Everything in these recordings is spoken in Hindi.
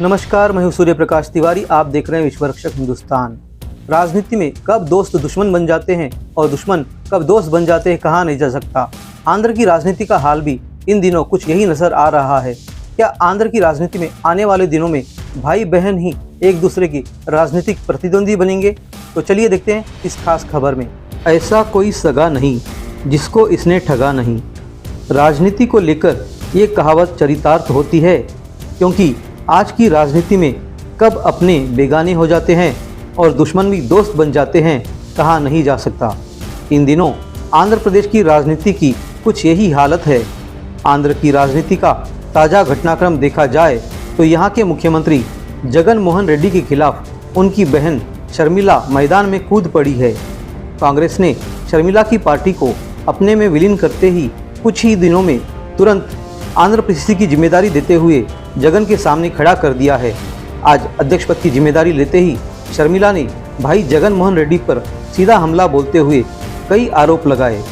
नमस्कार, मैं हूं सूर्य प्रकाश तिवारी। आप देख रहे हैं विश्वरक्षक हिंदुस्तान। राजनीति में कब दोस्त दुश्मन बन जाते हैं और दुश्मन कब दोस्त बन जाते हैं कहा नहीं जा सकता। आंध्र की राजनीति का हाल भी इन दिनों कुछ यही नजर आ रहा है। क्या आंध्र की राजनीति में आने वाले दिनों में भाई बहन ही एक दूसरे की राजनीतिक प्रतिद्वंदी बनेंगे? तो चलिए देखते हैं इस खास खबर में। ऐसा कोई सगा नहीं जिसको इसने ठगा नहीं। राजनीति को लेकर ये कहावत चरितार्थ होती है, क्योंकि आज की राजनीति में कब अपने बेगाने हो जाते हैं और दुश्मन भी दोस्त बन जाते हैं कहा नहीं जा सकता। इन दिनों आंध्र प्रदेश की राजनीति की कुछ यही हालत है। आंध्र की राजनीति का ताज़ा घटनाक्रम देखा जाए तो यहाँ के मुख्यमंत्री जगन मोहन रेड्डी के खिलाफ उनकी बहन शर्मिला मैदान में कूद पड़ी है। कांग्रेस ने शर्मिला की पार्टी को अपने में विलीन करते ही कुछ ही दिनों में तुरंत आंध्र प्रदेश की जिम्मेदारी देते हुए जगन के सामने खड़ा कर दिया है। आज अध्यक्ष पद की जिम्मेदारी लेते ही शर्मिला ने भाई जगन मोहन रेड्डी पर सीधा हमला बोलते हुए कई आरोप लगाए।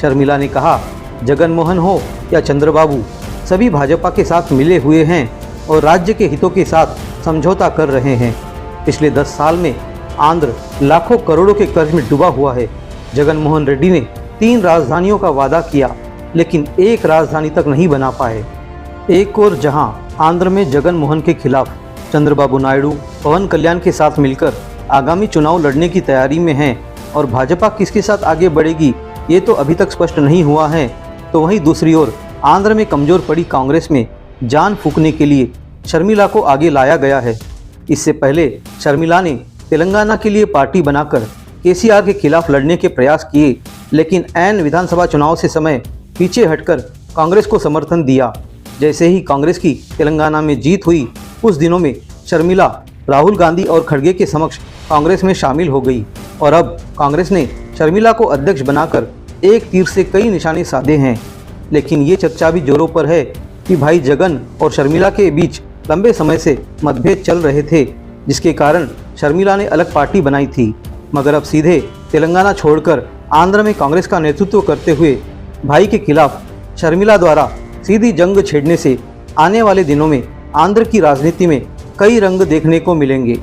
शर्मिला ने कहा, जगन मोहन हो या चंद्रबाबू, सभी भाजपा के साथ मिले हुए हैं और राज्य के हितों के साथ समझौता कर रहे हैं। पिछले 10 साल में आंध्र लाखों करोड़ों के कर्ज में डूबा हुआ है। जगन मोहन रेड्डी ने 3 राजधानियों का वादा किया, लेकिन एक राजधानी तक नहीं बना पाए। एक और जहां आंध्र में जगन मोहन के खिलाफ चंद्रबाबू नायडू पवन कल्याण के साथ मिलकर आगामी चुनाव लड़ने की तैयारी में हैं और भाजपा किसके साथ आगे बढ़ेगी ये तो अभी तक स्पष्ट नहीं हुआ है, तो वहीं दूसरी ओर आंध्र में कमजोर पड़ी कांग्रेस में जान फूंकने के लिए शर्मिला को आगे लाया गया है। इससे पहले शर्मिला ने तेलंगाना के लिए पार्टी बनाकर केसीआर के खिलाफ लड़ने के प्रयास किए, लेकिन ऐन विधानसभा चुनाव से समय पीछे हटकर कांग्रेस को समर्थन दिया। जैसे ही कांग्रेस की तेलंगाना में जीत हुई, उस दिनों में शर्मिला राहुल गांधी और खड़गे के समक्ष कांग्रेस में शामिल हो गई और अब कांग्रेस ने शर्मिला को अध्यक्ष बनाकर एक तीर से कई निशाने साधे हैं। लेकिन ये चर्चा भी जोरों पर है कि भाई जगन और शर्मिला के बीच लंबे समय से मतभेद चल रहे थे, जिसके कारण शर्मिला ने अलग पार्टी बनाई थी। मगर अब सीधे तेलंगाना छोड़कर आंध्र में कांग्रेस का नेतृत्व करते हुए भाई के खिलाफ शर्मिला द्वारा सीधी जंग छेड़ने से आने वाले दिनों में आंध्र की राजनीति में कई रंग देखने को मिलेंगे।